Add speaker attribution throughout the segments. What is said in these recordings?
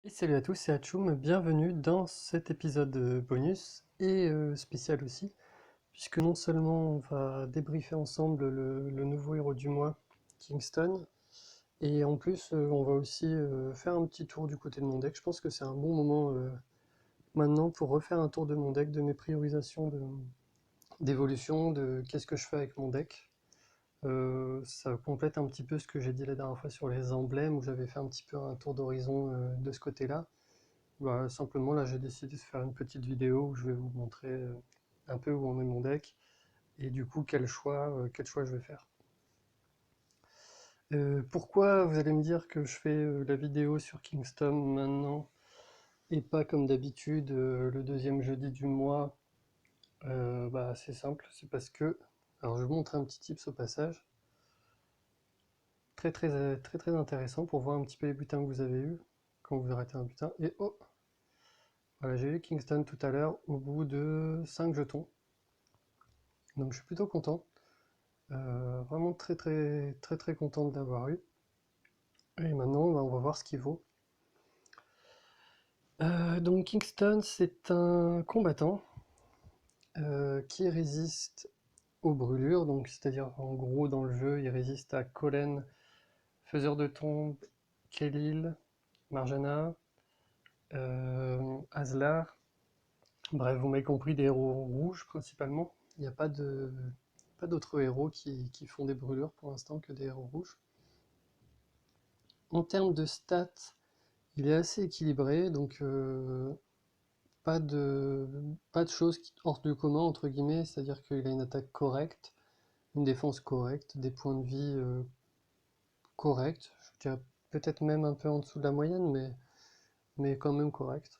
Speaker 1: Et salut à tous, c'est Hachoum, bienvenue dans cet épisode bonus et spécial aussi, puisque non seulement on va débriefer ensemble le nouveau héros du mois, Kingston, et en plus on va aussi faire un petit tour du côté de mon deck. Je pense que c'est un bon moment maintenant pour refaire un tour de mon deck, de mes priorisations d'évolution, de qu'est-ce que je fais avec mon deck. Ça complète un petit peu ce que j'ai dit la dernière fois sur les emblèmes, où j'avais fait un petit peu un tour d'horizon de ce côté-là. Bah, simplement, là, j'ai décidé de faire une petite vidéo où je vais vous montrer un peu où en est mon deck et du coup quel choix je vais faire. Pourquoi vous allez me dire que je fais la vidéo sur Kingston maintenant et pas comme d'habitude le deuxième jeudi du mois? Bah, c'est simple, c'est parce que, alors je vous montre un petit tips au passage, très intéressant pour voir un petit peu les butins que vous avez eu quand vous arrêtez un butin. Et oh, voilà, j'ai eu Kingston tout à l'heure au bout de 5 jetons, donc je suis plutôt content. Vraiment très content de l'avoir eu. Et maintenant, bah, on va voir ce qu'il vaut. Donc Kingston, c'est un combattant qui résiste aux brûlures, donc c'est-à-dire en gros dans le jeu, il résiste à Kolen, Faiseur de Tombe, Kelil, Marjana, Azlar, bref, vous m'avez compris, des héros rouges principalement. Il n'y a pas d'autres héros qui font des brûlures pour l'instant que des héros rouges. En termes de stats, il est assez équilibré, donc pas de, pas de choses hors du commun, entre guillemets, c'est-à-dire qu'il a une attaque correcte, une défense correcte, des points de vie corrects, je dirais peut-être même un peu en dessous de la moyenne, mais quand même correct.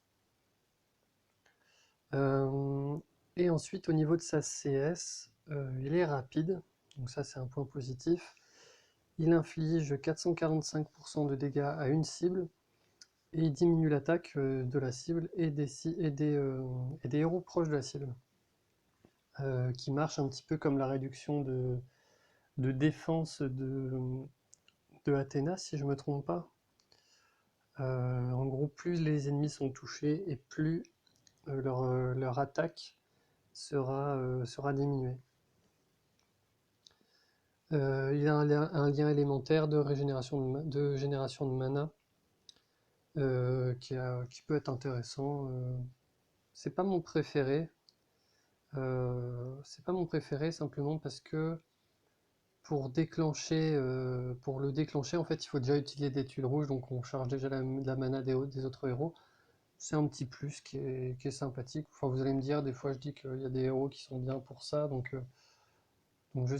Speaker 1: Euh, et ensuite, au niveau de sa CS, il est rapide, donc ça c'est un point positif. Il inflige 445% de dégâts à une cible, et il diminue l'attaque de la cible et des héros proches de la cible, qui marche un petit peu comme la réduction de défense de Athéna, si je me trompe pas. En gros, plus les ennemis sont touchés et plus leur attaque sera diminuée. Il a un lien élémentaire de de génération de mana qui peut être intéressant. C'est pas mon préféré. C'est pas mon préféré simplement parce que pour le déclencher, en fait, il faut déjà utiliser des tuiles rouges, donc on charge déjà la mana des autres héros. C'est un petit plus qui est sympathique. Enfin, vous allez me dire, des fois je dis qu'il y a des héros qui sont bien pour ça, donc je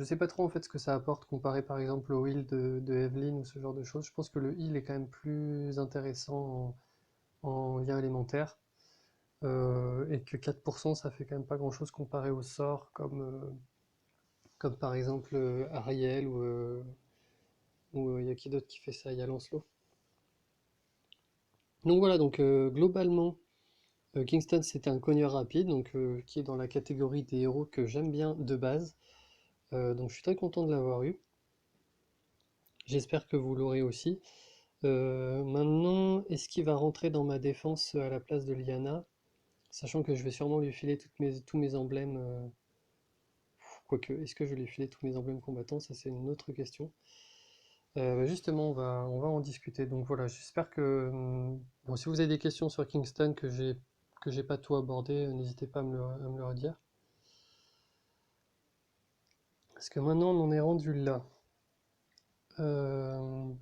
Speaker 1: sais pas trop en fait ce que ça apporte comparé par exemple au heal de Evelyn ou ce genre de choses. Je pense que le heal est quand même plus intéressant en lien élémentaire. Et que 4% ça fait quand même pas grand chose comparé aux sorts comme par exemple Ariel ou il y a qui d'autre qui fait ça? Il y a Lancelot. Donc voilà, donc globalement, Kingston c'était un cogneur rapide, donc qui est dans la catégorie des héros que j'aime bien de base. Donc je suis très content de l'avoir eu. J'espère que vous l'aurez aussi. Maintenant, est-ce qu'il va rentrer dans ma défense à la place de Lyanna? Sachant que je vais sûrement lui filer tous mes emblèmes. Quoique, est-ce que je vais lui filer tous mes emblèmes combattants? Ça, c'est une autre question. Bah, justement, on va en discuter. Donc voilà, j'espère que. Bon, si vous avez des questions sur Kingston que j'ai pas tout abordé, n'hésitez pas à me le redire. Parce que maintenant, on en est rendu là. Euh,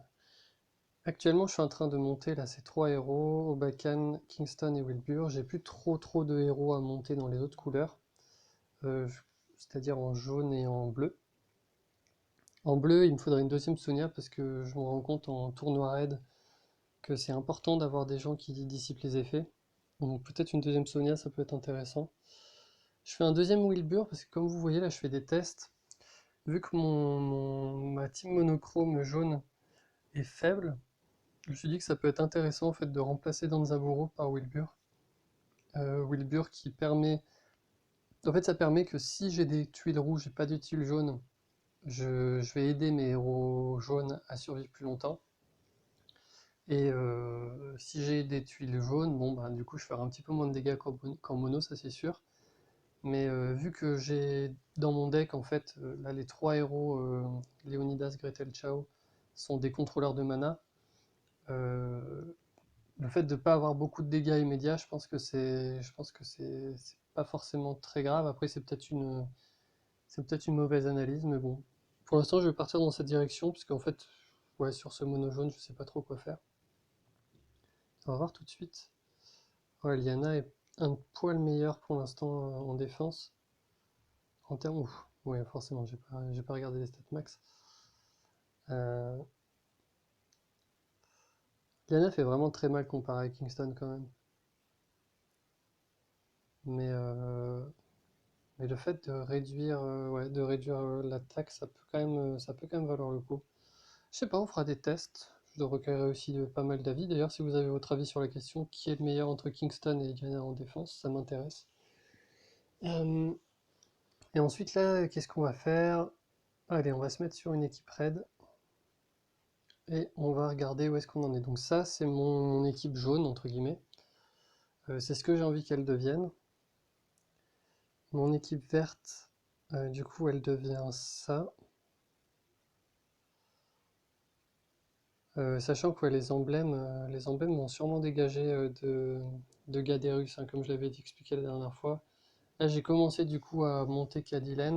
Speaker 1: Actuellement, je suis en train de monter là ces trois héros, Obakan, Kingston et Wilbur. J'ai plus trop de héros à monter dans les autres couleurs, euh, je- c'est-à-dire en jaune et en bleu. En bleu, il me faudrait une deuxième Sonia parce que je me rends compte en tournoi raid que c'est important d'avoir des gens qui dissipent les effets. Donc peut-être une deuxième Sonia, ça peut être intéressant. Je fais un deuxième Wilbur parce que comme vous voyez là, je fais des tests. Vu que ma team monochrome jaune est faible, je me suis dit que ça peut être intéressant en fait de remplacer Danzaburo par Wilbur. Wilbur qui permet... En fait ça permet que si j'ai des tuiles rouges et pas de tuiles jaunes, je vais aider mes héros jaunes à survivre plus longtemps. Et si j'ai des tuiles jaunes, bon bah du coup je ferai un petit peu moins de dégâts qu'en mono, ça c'est sûr. Mais vu que j'ai dans mon deck en fait, là les trois héros, Léonidas, Gretel, Chao, sont des contrôleurs de mana, euh, le fait de ne pas avoir beaucoup de dégâts immédiats, je pense que c'est pas forcément très grave. Après c'est peut-être une mauvaise analyse, mais bon. Pour l'instant je vais partir dans cette direction, puisqu'en fait, ouais, sur ce mono jaune, je sais pas trop quoi faire. On va voir tout de suite. Ouais, Liana est un poil meilleur pour l'instant en défense. En termes. Ouf, ouais, forcément, j'ai pas regardé les stats max. Euh, Liana fait vraiment très mal comparé à Kingston quand même. Mais, euh, mais le fait de réduire l'attaque, ça peut quand même valoir le coup. Je sais pas, on fera des tests. Je recueillerai aussi pas mal d'avis. D'ailleurs, si vous avez votre avis sur la question, qui est le meilleur entre Kingston et Liana en défense, ça m'intéresse. Euh, et ensuite là, qu'est-ce qu'on va faire? Allez, on va se mettre sur une équipe raid et on va regarder où est-ce qu'on en est. Donc ça, c'est mon équipe jaune, entre guillemets. C'est ce que j'ai envie qu'elle devienne. Mon équipe verte, du coup, elle devient ça. Sachant que ouais, les emblèmes vont sûrement dégager de Gaderus, hein, comme je l'avais expliqué la dernière fois. Là, j'ai commencé du coup à monter Cadillac,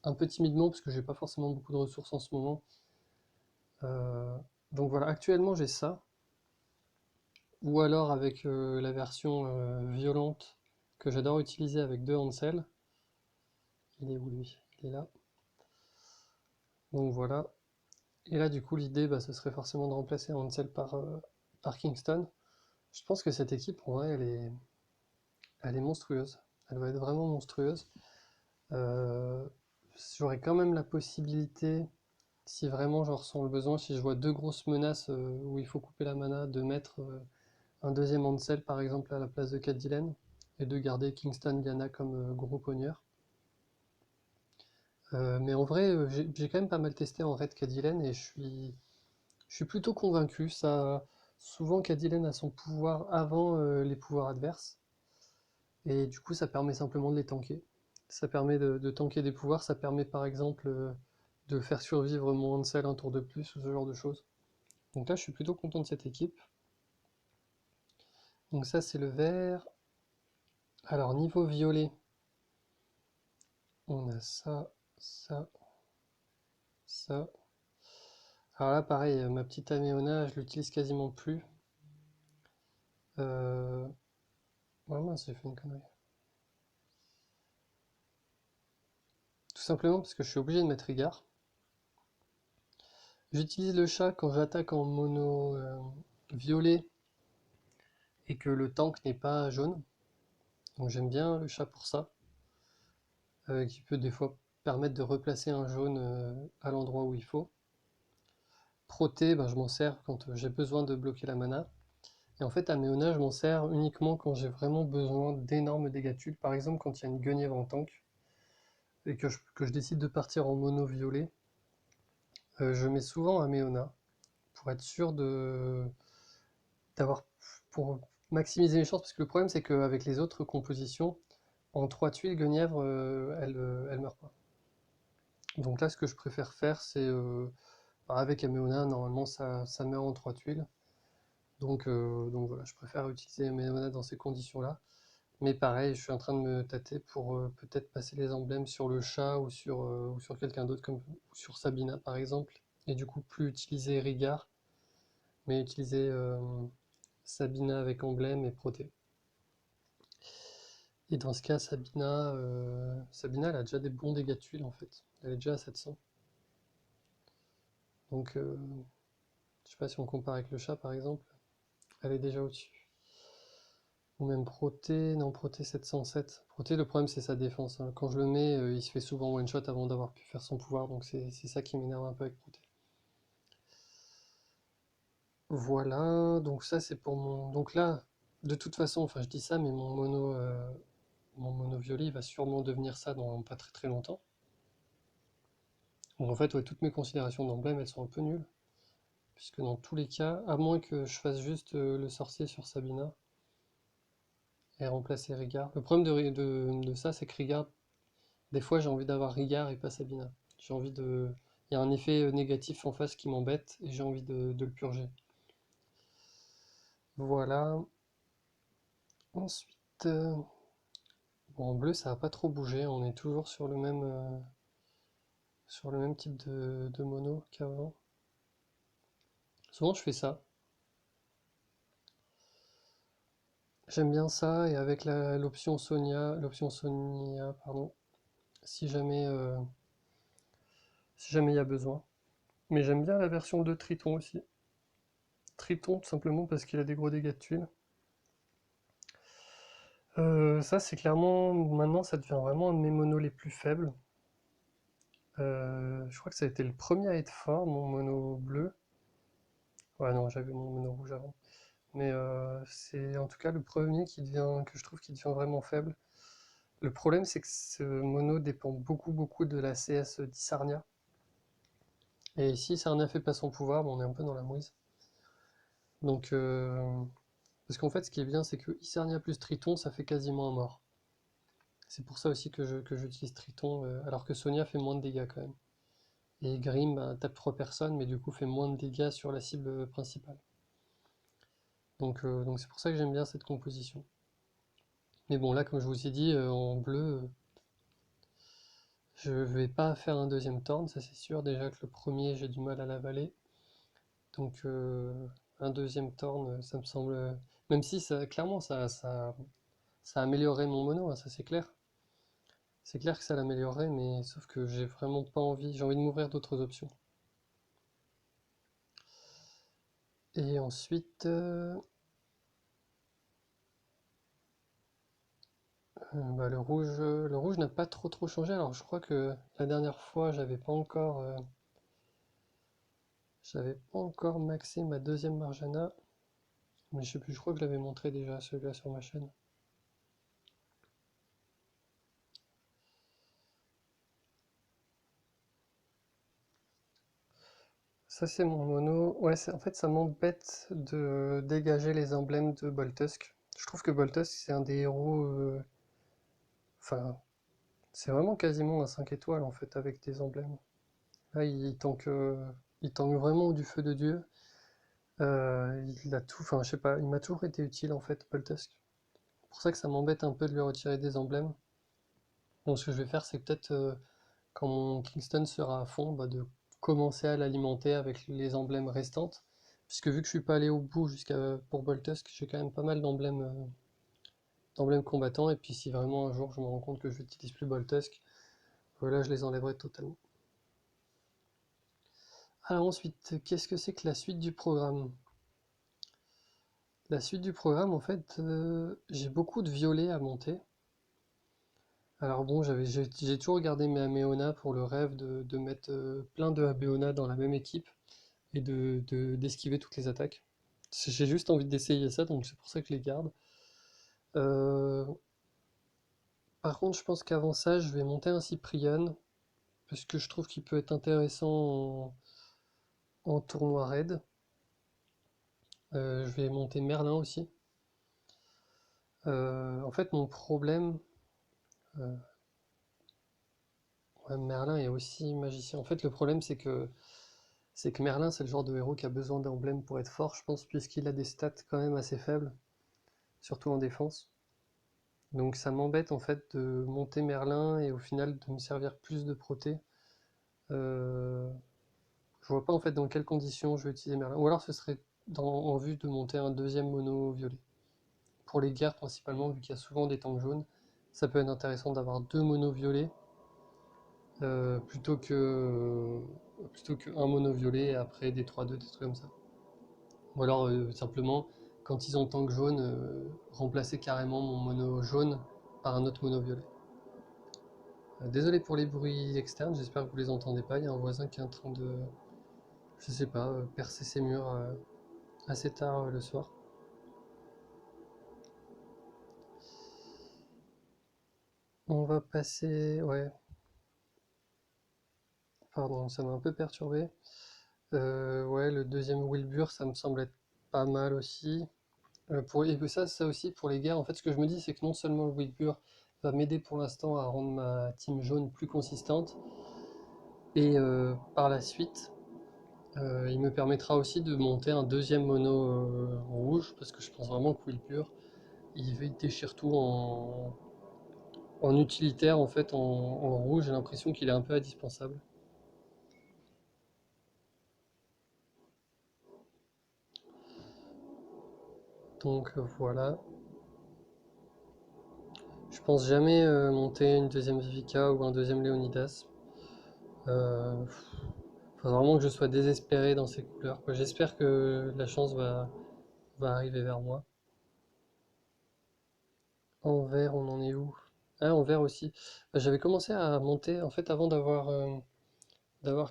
Speaker 1: un peu timidement, parce que j'ai pas forcément beaucoup de ressources en ce moment. Euh, donc voilà, actuellement j'ai ça. Ou alors avec la version violente que j'adore utiliser avec deux Hansel. Il est où lui? Il est là. Donc voilà. Et là du coup l'idée bah, ce serait forcément de remplacer Hansel par Kingston. Je pense que cette équipe en vrai elle est monstrueuse. Elle va être vraiment monstrueuse. Euh, J'aurais quand même la possibilité, si vraiment j'en ressens le besoin, si je vois deux grosses menaces où il faut couper la mana, de mettre un deuxième Hansel par exemple à la place de Cadillac et de garder Kingston Diana comme gros pogneur. Mais en vrai, j'ai quand même pas mal testé en raid Cadillac et je suis plutôt convaincu. Souvent Cadillac a son pouvoir avant les pouvoirs adverses et du coup ça permet simplement de les tanker. Ça permet de tanker des pouvoirs, ça permet par exemple de faire survivre mon Hansel un tour de plus ou ce genre de choses. Donc là je suis plutôt content de cette équipe. Donc ça c'est le vert. Alors niveau violet, on a ça, ça, ça. Alors là pareil, ma petite Améona, je l'utilise quasiment plus. Euh... Ouais, mince, j'ai fait une connerie. Tout simplement parce que je suis obligé de mettre Rigard. J'utilise le chat quand j'attaque en mono violet et que le tank n'est pas jaune. Donc j'aime bien le chat pour ça, qui peut des fois permettre de replacer un jaune à l'endroit où il faut. Proté, ben, je m'en sers quand j'ai besoin de bloquer la mana. Et en fait, Améona, je m'en sers uniquement quand j'ai vraiment besoin d'énormes dégâts de tuile. Par exemple, quand il y a une guenièvre en tank et que je décide de partir en mono violet, je mets souvent Améona pour être sûr d'avoir pour maximiser les chances. Parce que le problème, c'est qu'avec les autres compositions, en 3 tuiles, Guenièvre, elle meurt pas. Donc là, ce que je préfère faire, c'est avec Améona, normalement, ça meurt en 3 tuiles. Donc voilà, je préfère utiliser Améona dans ces conditions-là. Mais pareil, je suis en train de me tâter pour peut-être passer les emblèmes sur le chat ou sur quelqu'un d'autre, comme ou sur Sabina par exemple. Et du coup, plus utiliser Rigard, mais utiliser Sabina avec emblème et Proté. Et dans ce cas, Sabina, elle a déjà des bons dégâts de tuiles en fait. Elle est déjà à 700. Donc, je sais pas si on compare avec le chat par exemple, elle est déjà au-dessus. Ou même Proté, non, Proté 707. Proté, le problème c'est sa défense, hein. Quand je le mets, il se fait souvent one shot avant d'avoir pu faire son pouvoir, donc c'est ça qui m'énerve un peu avec Proté. Voilà, donc ça c'est pour mon. Donc là, de toute façon, enfin je dis ça, mais mon mono violet il va sûrement devenir ça dans pas très très longtemps. Donc en fait, ouais, toutes mes considérations d'emblème elles sont un peu nulles. puisque dans tous les cas, à moins que je fasse juste le sorcier sur Sabina et remplacer Rigard. Le problème de ça, c'est que Rigard, des fois j'ai envie d'avoir Rigard et pas Sabina. J'ai envie de... Il y a un effet négatif en face qui m'embête et j'ai envie de le purger. Voilà. Ensuite, bon, en bleu, ça n'a pas trop bougé. On est toujours sur le même type de mono qu'avant. Souvent, je fais ça. J'aime bien ça et avec l'option Sonia, pardon, si jamais si jamais il y a besoin. Mais j'aime bien la version de Triton aussi. Triton, tout simplement parce qu'il a des gros dégâts de tuiles. Ça, c'est clairement, maintenant, ça devient vraiment un de mes monos les plus faibles. Je crois que ça a été le premier à être fort, mon mono bleu. Ouais, non, j'avais mon mono rouge avant. Mais c'est en tout cas le premier que je trouve qui devient vraiment faible. Le problème, c'est que ce mono dépend beaucoup de la CS d'Isarnia. Et si Isarnia fait pas son pouvoir, bon, on est un peu dans la mouise. Donc, parce qu'en fait, ce qui est bien, c'est que Isarnia plus Triton, ça fait quasiment un mort. C'est pour ça aussi que j'utilise Triton, alors que Sonia fait moins de dégâts quand même. Et Grim bah, tape 3 personnes, mais du coup fait moins de dégâts sur la cible principale. Donc c'est pour ça que j'aime bien cette composition. Mais bon, là, comme je vous ai dit, en bleu, je vais pas faire un deuxième Thorn, ça c'est sûr. Déjà que le premier, j'ai du mal à l'avaler. Donc un deuxième Thorn, ça me semble... Même si ça, clairement, ça améliorerait mon mono, hein, ça c'est clair. C'est clair que ça l'améliorerait, mais sauf que j'ai vraiment pas envie. J'ai envie de m'ouvrir d'autres options. Et ensuite, bah, le rouge n'a pas trop changé. Alors je crois que la dernière fois, j'avais pas encore maxé ma deuxième Marjana, mais je sais plus. Je crois que je l'avais montré déjà celui-là sur ma chaîne. Ça c'est mon mono. Ouais, en fait ça m'embête de dégager les emblèmes de Boltusk. Je trouve que Boltusk c'est un des héros. Enfin, c'est vraiment quasiment un 5 étoiles en fait avec des emblèmes. Là, il tank vraiment du feu de Dieu. Il a tout, enfin, je sais pas, il m'a toujours été utile en fait, Boltusk. C'est pour ça que ça m'embête un peu de lui retirer des emblèmes. Donc, ce que je vais faire, c'est peut-être quand mon Kingston sera à fond, bah, de commencer à l'alimenter avec les emblèmes restantes. Puisque vu que je suis pas allé au bout jusqu'à pour Boltusk, j'ai quand même pas mal d'emblèmes combattants. Et puis, si vraiment un jour je me rends compte que je n'utilise plus Boltusk, voilà, je les enlèverai totalement. Alors ensuite, qu'est-ce que c'est que la suite du programme? La suite du programme, en fait, j'ai beaucoup de violets à monter. Alors bon, j'ai toujours regardé mes Améona pour le rêve de mettre plein de Améona dans la même équipe et d'esquiver toutes les attaques. J'ai juste envie d'essayer ça, donc c'est pour ça que je les garde. Euh, Par contre, je pense qu'avant ça, je vais monter un Cyprian, parce que je trouve qu'il peut être intéressant en tournoi raid. Je vais monter Merlin aussi. En fait, mon problème, euh, ouais, Merlin est aussi magicien. En fait, le problème, c'est que Merlin, c'est le genre de héros qui a besoin d'emblèmes pour être fort, je pense, puisqu'il a des stats quand même assez faibles, surtout en défense. Donc ça m'embête en fait de monter Merlin et au final de me servir plus de proté. Euh, je vois pas en fait dans quelles conditions je vais utiliser Merlin. Ou alors ce serait en vue de monter un deuxième mono violet. Pour les guerres principalement, vu qu'il y a souvent des tanks jaunes, ça peut être intéressant d'avoir deux monos violets plutôt que un mono violet et après des 3-2, des trucs comme ça. Ou alors simplement, quand ils ont tank jaune, remplacer carrément mon mono jaune par un autre mono violet. Désolé pour les bruits externes, j'espère que vous les entendez pas. Il y a un voisin qui est en train de, je sais pas, percer ses murs assez tard le soir. On va passer, ouais, pardon, ça m'a un peu perturbé. Ouais, le deuxième Wilbur, ça me semble être pas mal aussi. Et que ça aussi, pour les guerres, en fait, ce que je me dis, c'est que non seulement le Wilbur va m'aider pour l'instant à rendre ma team jaune plus consistante, et par la suite, il me permettra aussi de monter un deuxième mono rouge, parce que je pense vraiment que Wilbur, il déchire tout en utilitaire, en fait, en rouge. J'ai l'impression qu'il est un peu indispensable. Donc voilà. Je pense jamais monter une deuxième Vivica ou un deuxième Léonidas. Faut vraiment que je sois désespéré dans ces couleurs, quoi. J'espère que la chance va arriver vers moi. En vert, on en est où? Ah, en vert aussi. J'avais commencé à monter, en fait, avant d'avoir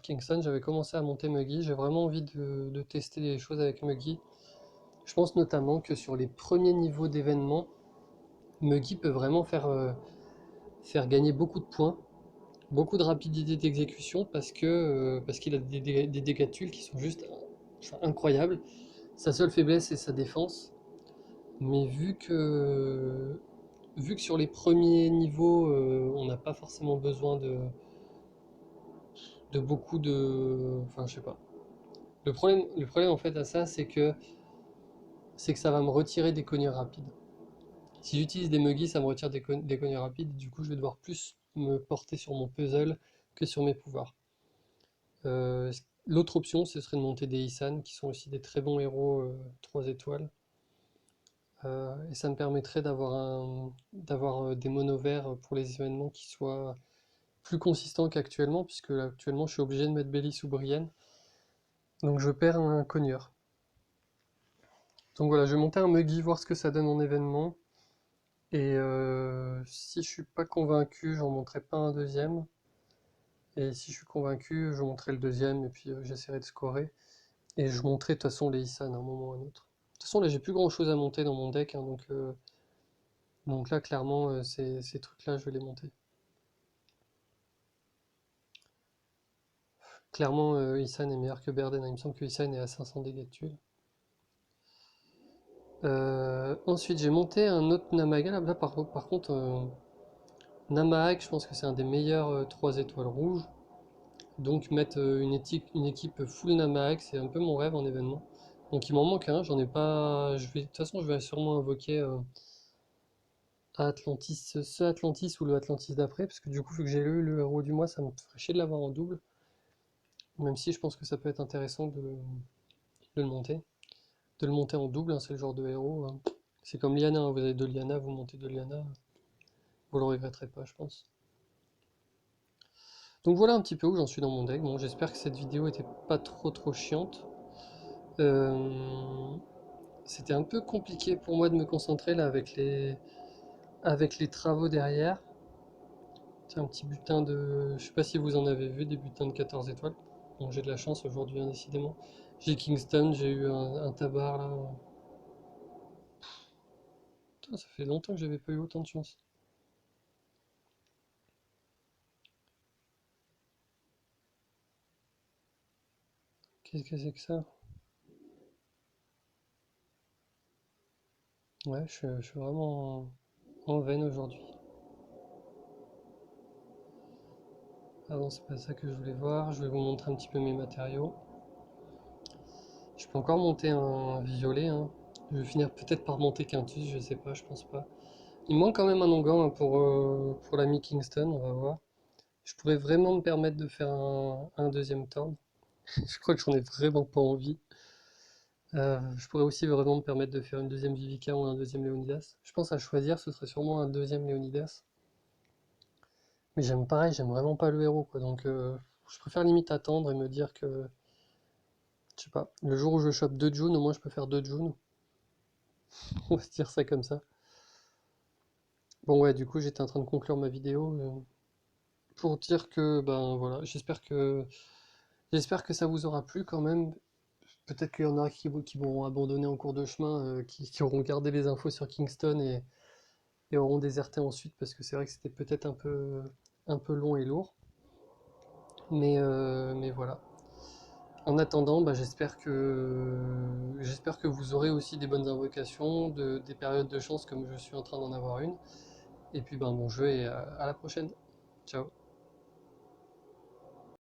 Speaker 1: Kingston, j'avais commencé à monter Muggy. J'ai vraiment envie de tester les choses avec Muggy. Je pense notamment que sur les premiers niveaux d'événements, Muggy peut vraiment faire gagner beaucoup de points, beaucoup de rapidité d'exécution parce qu'il a des dégâts de tuiles qui sont juste enfin, incroyables. Sa seule faiblesse c'est sa défense, mais vu que sur les premiers niveaux on n'a pas forcément besoin de beaucoup de... Enfin je sais pas. Le problème en fait à ça c'est que ça va me retirer des cogneurs rapides. Si j'utilise des muggies, ça me retire des cogneurs rapides, du coup je vais devoir plus me porter sur mon puzzle que sur mes pouvoirs. Euh, L'autre option, ce serait de monter des Isan, qui sont aussi des très bons héros 3 étoiles. Et ça me permettrait d'avoir des monos verts pour les événements qui soient plus consistants qu'actuellement, puisque actuellement je suis obligé de mettre Bélis ou Brienne. Donc je perds un cogneur. Donc voilà, je vais monter un Muggy, voir ce que ça donne en événement. Et si je suis pas convaincu, j'en monterai pas un deuxième. Et si je suis convaincu, je monterai le deuxième et puis j'essaierai de scorer. Et je monterai de toute façon les Isan à un moment ou à un autre. De toute façon, là j'ai plus grand chose à monter dans mon deck, hein, donc là clairement ces trucs-là je vais les monter. Clairement Isan est meilleur que Berden, hein. Il me semble que Isan est à 500 dégâts de tuile. Ensuite j'ai monté un autre Namaga, là par contre Namahak je pense que c'est un des meilleurs 3 étoiles rouges. Donc mettre une équipe full Namahak, c'est un peu mon rêve en événement. Donc il m'en manque un, j'en ai pas. De toute façon, je vais sûrement invoquer Atlantis, ce Atlantis ou le Atlantis d'après, parce que du coup, vu que j'ai le héros du mois, ça me ferait chier de l'avoir en double. Même si je pense que ça peut être intéressant de le monter. De le monter en double, hein, c'est le genre de héros, hein. C'est comme Liana, hein, vous avez deux Liana, vous montez deux Liana, vous le regretterez pas, je pense. Donc voilà un petit peu où j'en suis dans mon deck. Bon, j'espère que cette vidéo était pas trop chiante. Euh, C'était un peu compliqué pour moi de me concentrer là avec les travaux derrière. C'est un petit butin de... Je sais pas si vous en avez vu, des butins de 14 étoiles. Bon, j'ai de la chance aujourd'hui, hein, décidément. J'ai Kingston, j'ai eu un tabar là. Putain, ça fait longtemps que j'avais pas eu autant de chance. Qu'est-ce que c'est que ça? Ouais, je suis vraiment en veine aujourd'hui. Ah non, c'est pas ça que je voulais voir. Je vais vous montrer un petit peu mes matériaux. Je peux encore monter un violet, hein. Je vais finir peut-être par monter Quintus, je sais pas, je pense pas. Il manque quand même un onguent hein, pour l'ami Kingston, on va voir. Je pourrais vraiment me permettre de faire un deuxième turn. Je crois que j'en ai vraiment pas envie. Je pourrais aussi vraiment me permettre de faire une deuxième Vivica ou un deuxième Léonidas. Je pense à choisir, ce serait sûrement un deuxième Léonidas. Mais j'aime pareil, j'aime vraiment pas le héros, quoi. Donc je préfère limite attendre et me dire que, je sais pas, le jour où je chope deux June, au moins je peux faire deux June. On va se dire ça comme ça. Bon ouais, du coup j'étais en train de conclure ma vidéo pour dire que, ben voilà, j'espère que ça vous aura plu quand même. Peut-être qu'il y en a qui vont abandonner en cours de chemin, qui auront gardé les infos sur Kingston et auront déserté ensuite parce que c'est vrai que c'était peut-être un peu long et lourd. Mais voilà. En attendant, bah, j'espère que vous aurez aussi des bonnes invocations, des périodes de chance comme je suis en train d'en avoir une. Et puis ben, bon jeu et à la prochaine. Ciao.